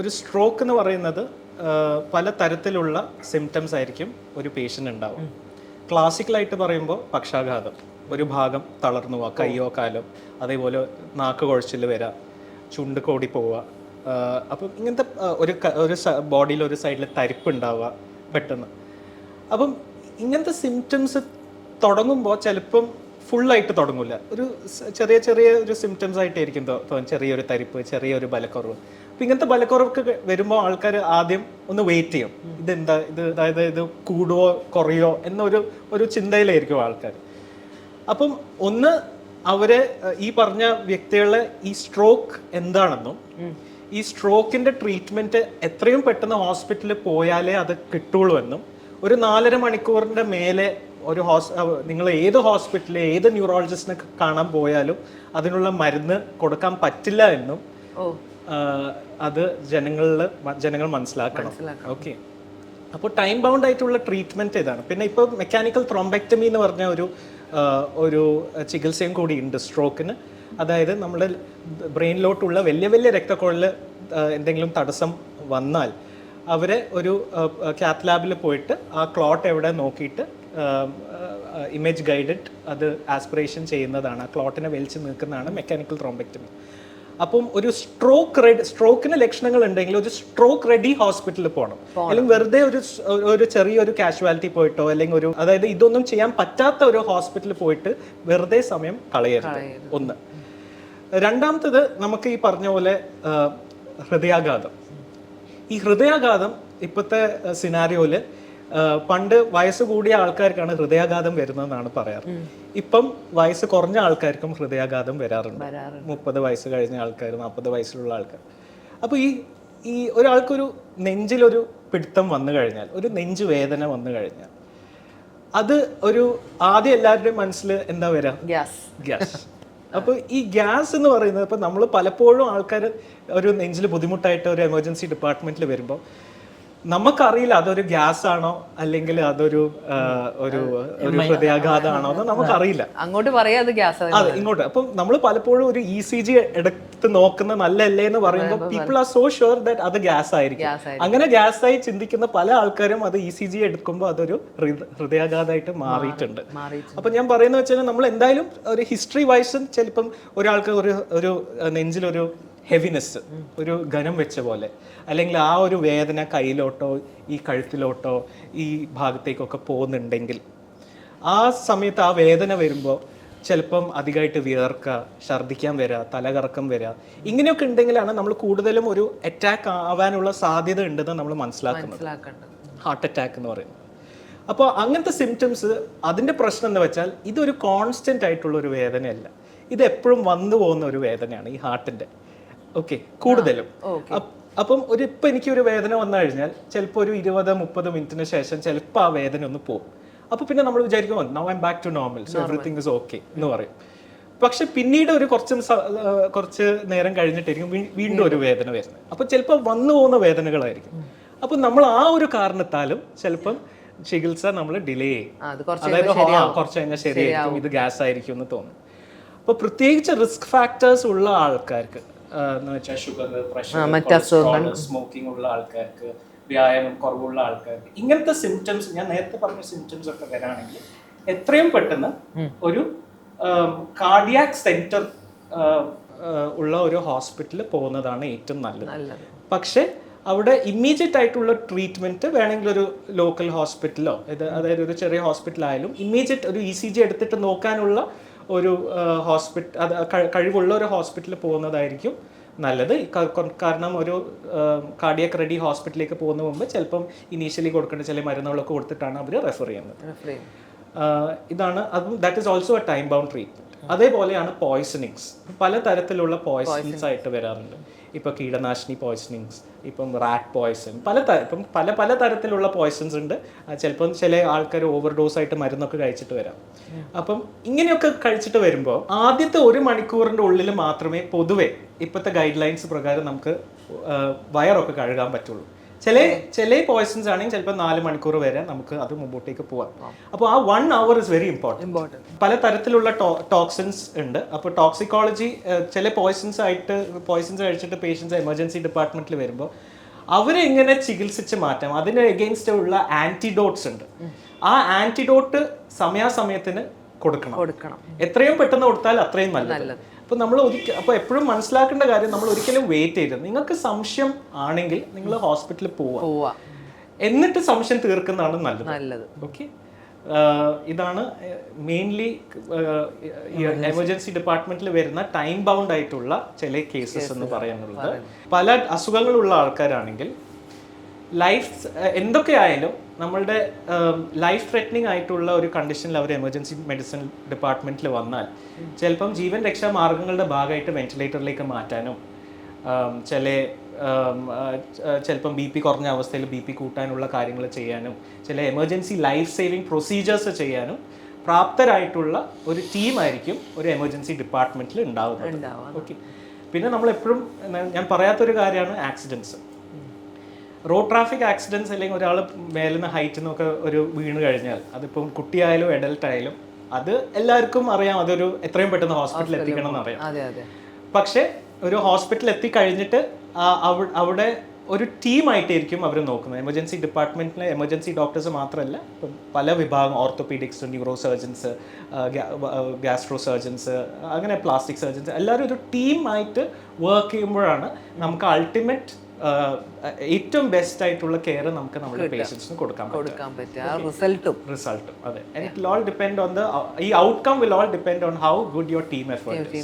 ഒരു സ്ട്രോക്ക് എന്ന് പറയുന്നത് പല തരത്തിലുള്ള സിംറ്റംസ് ആയിരിക്കും ഒരു പേഷ്യൻ്റ് ഉണ്ടാവും. ക്ലാസിക്കലായിട്ട് പറയുമ്പോൾ പക്ഷാഘാതം, ഒരു ഭാഗം തളർന്നു പോവുക, കയ്യോ കാലോ, അതേപോലെ നാക്ക് കുഴച്ചിൽ വരാം, ചുണ്ട് കോടി പോവുക. അപ്പം ഇങ്ങനത്തെ ഒരു ബോഡിയിൽ ഒരു സൈഡിൽ തരിപ്പ് ഉണ്ടാവുക പെട്ടെന്ന്. അപ്പം ഇങ്ങനത്തെ സിംറ്റംസ് തുടങ്ങുമ്പോൾ ചിലപ്പം ഫുള്ളായിട്ട് തുടങ്ങില്ല, ഒരു ചെറിയ ചെറിയ ഒരു സിംറ്റംസ് ആയിട്ടായിരിക്കും ചെറിയൊരു തരിപ്പ്, ചെറിയൊരു ബലക്കുറവ്. അപ്പം ഇങ്ങനത്തെ ബലക്കുറവൊക്കെ വരുമ്പോൾ ആൾക്കാർ ആദ്യം ഒന്ന് വെയിറ്റ് ചെയ്യും, ഇതെന്താ ഇത്, അതായത് ഇത് കൂടുവോ കുറയോ എന്നൊരു ചിന്തയിലായിരിക്കും ആൾക്കാർ. അപ്പം ഒന്ന് അവരെ ഈ പറഞ്ഞ വ്യക്തികളെ ഈ സ്ട്രോക്ക് എന്താണെന്നും ഈ സ്ട്രോക്കിന്റെ ട്രീറ്റ്മെന്റ് എത്രയും പെട്ടെന്ന് ഹോസ്പിറ്റലിൽ പോയാലേ അത് കിട്ടുള്ളൂ എന്നും, ഒരു 4.5 മണിക്കൂറിന്റെ മേലെ ഒരു നിങ്ങൾ ഏത് ഹോസ്പിറ്റലിൽ ഏത് ന്യൂറോളജിസ്റ്റിനെ കാണാൻ പോയാലും അതിനുള്ള മരുന്ന് കൊടുക്കാൻ പറ്റില്ല എന്നും അത് ജനങ്ങൾ മനസ്സിലാക്കണം. ഓക്കെ, അപ്പോൾ ടൈം ബൗണ്ട് ആയിട്ടുള്ള ട്രീറ്റ്മെന്റ് ഇതാണ്. പിന്നെ ഇപ്പോൾ മെക്കാനിക്കൽ ത്രോംബെക്ടമി എന്ന് പറഞ്ഞ ഒരു ചികിത്സയും കൂടി ഉണ്ട് സ്ട്രോക്കിന്. അതായത് നമ്മുടെ ബ്രെയിനിലോട്ടുള്ള വലിയ വലിയ രക്തക്കുഴലിൽ എന്തെങ്കിലും തടസ്സം വന്നാൽ അവരെ ഒരു കാത്ത് ലാബിൽ പോയിട്ട് ആ ക്ലോട്ട് എവിടെ നോക്കിയിട്ട് ഇമേജ് ഗൈഡഡ് അത് ആസ്പിറേഷൻ ചെയ്യുന്നതാണ്, ആ ക്ലോട്ടിനെ വലിച്ചു നിൽക്കുന്നതാണ് മെക്കാനിക്കൽ ത്രോംബെക്ടമി. അപ്പം ഒരു സ്ട്രോക്കിന് ലക്ഷണങ്ങൾ ഉണ്ടെങ്കിൽ ഒരു സ്ട്രോക്ക് റെഡി ഹോസ്പിറ്റലിൽ പോകണം. അല്ലെങ്കിൽ വെറുതെ ഒരു ചെറിയൊരു കാഷ്വാലിറ്റി പോയിട്ടോ, അല്ലെങ്കിൽ അതായത് ഇതൊന്നും ചെയ്യാൻ പറ്റാത്ത ഒരു ഹോസ്പിറ്റലിൽ പോയിട്ട് വെറുതെ സമയം കളയരുത്. ഒന്ന്. രണ്ടാമത്തത്, നമുക്ക് ഈ പറഞ്ഞ പോലെ ഹൃദയാഘാതം. ഈ ഹൃദയാഘാതം ഇപ്പോഴത്തെ സിനാരിയോയില് പണ്ട് വയസ്സ് കൂടിയ ആൾക്കാർക്കാണ് ഹൃദയാഘാതം വരുന്നതെന്നാണ് പറയാറ്. ഇപ്പം വയസ്സ് കുറഞ്ഞ ആൾക്കാർക്കും ഹൃദയാഘാതം വരാറുണ്ട്. 30 വയസ്സ് കഴിഞ്ഞ ആൾക്കാർ, 40 വയസ്സിലുള്ള ആൾക്കാർ. അപ്പോൾ ഈ ഒരാൾക്കൊരു നെഞ്ചിലൊരു പിടുത്തം വന്നു കഴിഞ്ഞാൽ, ഒരു നെഞ്ച് വേദന വന്നു കഴിഞ്ഞാൽ, അത് ആദ്യം എല്ലാവരുടെയും മനസ്സിൽ എന്താ വരാ? ഗ്യാസ്. അപ്പോൾ ഈ ഗ്യാസ് എന്ന് പറയുന്നത്, ഇപ്പം നമ്മൾ പലപ്പോഴും ആൾക്കാർ ഒരു നെഞ്ചിൽ ബുദ്ധിമുട്ടായിട്ട് ഒരു എമർജൻസി ഡിപ്പാർട്ട്മെന്റിൽ വരുമ്പോൾ നമുക്കറിയില്ല അതൊരു ഗ്യാസ് ആണോ അല്ലെങ്കിൽ അതൊരു ഹൃദയാഘാതമാണോ എന്ന് നമുക്കറിയില്ല. അങ്ങോട്ട് പറയാം ഗ്യാസ്. അതെ, ഇങ്ങോട്ട്. അപ്പം നമ്മൾ പലപ്പോഴും ഒരു ECG എടുത്ത് നോക്കുന്ന നല്ലല്ലേ എന്ന് പറയുമ്പോൾ people are so sure that അത് ഗ്യാസ് ആയിരിക്കും. അങ്ങനെ ഗ്യാസ് ആയി ചിന്തിക്കുന്ന പല ആൾക്കാരും അത് ECG എടുക്കുമ്പോൾ അതൊരു ഹൃദയാഘാതമായിട്ട് മാറിയിട്ടുണ്ട്. അപ്പൊ ഞാൻ പറയുന്നത് വെച്ചാൽ നമ്മൾ എന്തായാലും ഒരു ഹിസ്റ്ററി വൈസും ചിലപ്പം ഒരാൾക്ക് ഒരു നെഞ്ചിലൊരു ഹെവിനെസ്, ഒരു ഘനം വെച്ച പോലെ, അല്ലെങ്കിൽ ആ ഒരു വേദന കയ്യിലോട്ടോ ഈ കഴുത്തിലോട്ടോ ഈ ഭാഗത്തേക്കൊക്കെ പോകുന്നുണ്ടെങ്കിൽ ആ സമയത്ത് ആ വേദന വരുമ്പോൾ ചിലപ്പം അധികമായിട്ട് വിയർക്കുക, ഛർദ്ദിക്കാൻ വരിക, തലകറക്കം വരിക, ഇങ്ങനെയൊക്കെ ഉണ്ടെങ്കിലാണ് നമ്മൾ കൂടുതലും ഒരു അറ്റാക്ക് ആവാനുള്ള സാധ്യത ഉണ്ടെന്ന് നമ്മൾ മനസ്സിലാക്കുന്നത്, ഹാർട്ട് അറ്റാക്ക് എന്ന് പറയുന്നത്. അപ്പോൾ അങ്ങനത്തെ സിംറ്റംസ്, അതിൻ്റെ പ്രശ്നം എന്ന് വെച്ചാൽ ഇതൊരു കോൺസ്റ്റന്റ് ആയിട്ടുള്ള ഒരു വേദനയല്ല, ഇത് എപ്പോഴും വന്നു പോകുന്ന ഒരു വേദനയാണ് ഈ ഹാർട്ടിൻ്റെ. ഓക്കെ, കൂടുതലും. അപ്പം ഇപ്പം എനിക്കൊരു വേദന വന്നു കഴിഞ്ഞാൽ ചിലപ്പോൾ ഒരു 20-30 മിനിറ്റിന് ശേഷം ചിലപ്പോൾ ആ വേദന ഒന്ന് പോകും. അപ്പോൾ പിന്നെ നമ്മൾ വിചാരിക്കും now I am back to normal, so everything is okay എന്ന് പറയും. പക്ഷെ പിന്നീട് ഒരു കുറച്ച് നേരം കഴിഞ്ഞിട്ടായിരിക്കും വീണ്ടും ഒരു വേദന വരുന്നത്. അപ്പം ചിലപ്പോൾ വന്നു പോകുന്ന വേദനകളായിരിക്കും. അപ്പം നമ്മൾ ആ ഒരു കാരണത്താലും ചിലപ്പം ചികിത്സ നമ്മൾ ഡിലേ ചെയ്യും. അതായത് കുറച്ച് കഴിഞ്ഞാൽ ശരിയായിരിക്കും, ഇത് ഗ്യാസ് ആയിരിക്കും എന്ന് തോന്നും. അപ്പോൾ പ്രത്യേകിച്ച് റിസ്ക് ഫാക്ടേഴ്സ് ഉള്ള ആൾക്കാർക്ക്, എന്ന് വെച്ചാൽ ഷുഗർ, പ്രഷർ, സ്മോക്കിംഗ് ഉള്ള ആൾക്കാർക്ക്, വ്യായാമം കുറവുള്ള ആൾക്കാർക്ക്, ഇങ്ങനത്തെ സിംറ്റംസ്, ഞാൻ നേരത്തെ പറഞ്ഞ സിംറ്റംസ് ഒക്കെ വരാണെങ്കിൽ എത്രയും പെട്ടെന്ന് ഒരു കാർഡിയാക് സെന്റർ ഉള്ള ഒരു ഹോസ്പിറ്റലിൽ പോകുന്നതാണ് ഏറ്റവും നല്ലത്. പക്ഷെ അവിടെ ഇമ്മീഡിയറ്റ് ആയിട്ടുള്ള ട്രീറ്റ്മെന്റ് വേണമെങ്കിൽ ഒരു ലോക്കൽ ഹോസ്പിറ്റലോ, അതായത് ഒരു ചെറിയ ഹോസ്പിറ്റലായാലും ഇമ്മീഡിയറ്റ് ഒരു ECG എടുത്തിട്ട് നോക്കാനുള്ള ഒരു കഴിവുള്ള ഒരു ഹോസ്പിറ്റലിൽ പോകുന്നതായിരിക്കും നല്ലത്. കാരണം ഒരു കാർഡിയാക് റെഡി ഹോസ്പിറ്റലിലേക്ക് പോകുന്ന മുമ്പ് ചിലപ്പം ഇനീഷ്യലി കൊടുക്കേണ്ട ചില മരുന്നുകളൊക്കെ കൊടുത്തിട്ടാണ് അവർ റെഫർ ചെയ്യുന്നത്. ഇതാണ് അതും, that is also A time bound treatment. അതേപോലെയാണ് പോയ്സണിങ്സ്. പല തരത്തിലുള്ള പോയ്സണിങ്സ് ആയിട്ട് വരാറുണ്ട്. ഇപ്പോൾ കീടനാശിനി പോയ്സണിങ്സ്, ഇപ്പം റാറ്റ് പോയ്സൺ, പല തരത്തിലുള്ള പോയ്സൺസ് ഉണ്ട്. ചിലപ്പം ചില ആൾക്കാർ ഓവർഡോസ് ആയിട്ട് മരുന്നൊക്കെ കഴിച്ചിട്ട് വരാം. അപ്പം ഇങ്ങനെയൊക്കെ കഴിച്ചിട്ട് വരുമ്പോൾ ആദ്യത്തെ 1 മണിക്കൂറിൻ്റെ ഉള്ളിൽ മാത്രമേ പൊതുവെ ഇപ്പോഴത്തെ ഗൈഡ് ലൈൻസ് പ്രകാരം നമുക്ക് വയറൊക്കെ കഴുകാൻ പറ്റുള്ളൂ. ചില പോയ്സൺസ് ആണെങ്കിൽ ചിലപ്പോൾ 4 മണിക്കൂർ വരെ നമുക്ക് അത് മുമ്പോട്ടേക്ക് പോവാം. അപ്പോൾ ആ 1 hour ഇസ് വെരി ഇമ്പോർട്ടൻറ്റ്. പല തരത്തിലുള്ള ടോക്സിൻസ് ഉണ്ട്. അപ്പോൾ ടോക്സിക്കോളജി ചില പോയ്സൺസ് കഴിച്ചിട്ട് പേഷ്യൻസ് എമർജൻസി ഡിപ്പാർട്ട്മെന്റിൽ വരുമ്പോൾ അവരെ എങ്ങനെ ചികിത്സിച്ച് മാറ്റാം, അതിന് എഗെയിൻസ്റ്റ് ഉള്ള ആന്റിഡോട്ട്സ് ഉണ്ട്. ആ ആന്റിഡോട്ട് സമയാസമയത്തിന് കൊടുക്കണം. എത്രയും പെട്ടെന്ന് കൊടുത്താൽ അത്രയും നല്ലത്. അപ്പോൾ നമ്മൾ അപ്പോൾ എപ്പോഴും മനസ്സിലാക്കേണ്ട കാര്യം, നമ്മൾ ഒരിക്കലും വെയിറ്റ് ചെയ്യരുത്. നിങ്ങൾക്ക് സംശയം ആണെങ്കിൽ നിങ്ങൾ ഹോസ്പിറ്റലിൽ പോവുക, എന്നിട്ട് സംശയം തീർക്കുന്നതാണ് നല്ലത്. ഓക്കെ, ഇതാണ് മെയിൻലി എമർജൻസി ഡിപ്പാർട്ട്മെന്റിൽ വരുന്ന ടൈം ബൗണ്ട് ആയിട്ടുള്ള ചില കേസസ് എന്ന് പറയാനുള്ളത്. പല അസുഖങ്ങളുള്ള ആൾക്കാരാണെങ്കിൽ എന്തൊക്കെയായാലും നമ്മളുടെ ലൈഫ് ത്രെറ്റനിങ് ആയിട്ടുള്ള ഒരു കണ്ടീഷനിൽ അവർ എമർജൻസി മെഡിസിൻ ഡിപ്പാർട്ട്മെന്റിൽ വന്നാൽ ചിലപ്പം ജീവൻ രക്ഷാ മാർഗങ്ങളുടെ ഭാഗമായിട്ട് വെന്റിലേറ്ററിലേക്ക് മാറ്റാനും ചിലപ്പം BP കുറഞ്ഞ അവസ്ഥയിൽ BP കൂട്ടാനുള്ള കാര്യങ്ങൾ ചെയ്യാനും ചില എമർജൻസി ലൈഫ് സേവിങ് പ്രൊസീജിയേഴ്സ് ചെയ്യാനും പ്രാപ്തരായിട്ടുള്ള ഒരു ടീമായിരിക്കും ഒരു എമർജൻസി ഡിപ്പാർട്ട്മെന്റിൽ ഉണ്ടാവുന്നത്. ഓക്കെ, പിന്നെ നമ്മളെപ്പോഴും ഞാൻ പറയാത്തൊരു കാര്യമാണ് ആക്സിഡൻസ്. റോഡ് ട്രാഫിക് ആക്സിഡൻസ് അല്ലെങ്കിൽ ഒരാൾ മേലുന്ന ഹൈറ്റിൽ നിന്നൊക്കെ ഒരു വീണ് കഴിഞ്ഞാൽ, അതിപ്പം കുട്ടിയായാലും അഡൽട്ട് ആയാലും, അത് എല്ലാവർക്കും അറിയാം, അതൊരു എത്രയും പെട്ടെന്ന് ഹോസ്പിറ്റലിൽ എത്തിക്കണം എന്നറിയാം. പക്ഷേ ഒരു ഹോസ്പിറ്റലിൽ എത്തിക്കഴിഞ്ഞിട്ട് അവിടെ ഒരു ടീമായിട്ടായിരിക്കും അവർ നോക്കുന്നത്. എമർജൻസി ഡിപ്പാർട്ട്മെന്റിലെ എമർജൻസി ഡോക്ടേഴ്സ് മാത്രമല്ല, ഇപ്പം പല വിഭാഗം, orthopaedics, neuro surgeons, gastro surgeons, അങ്ങനെ പ്ലാസ്റ്റിക് സർജൻസ്, എല്ലാവരും ഒരു ടീമായിട്ട് വർക്ക് ചെയ്യുമ്പോഴാണ് നമുക്ക് അൾട്ടിമേറ്റ് ഏറ്റവും ബെസ്റ്റ് ആയിട്ടുള്ള കെയർ നമുക്ക് നമ്മുടെ പേഷ്യൻസിന് കൊടുക്കാൻ പറ്റും. റിസൾട്ടും അതെ. ഈ outcome will all depend on how good your team effort.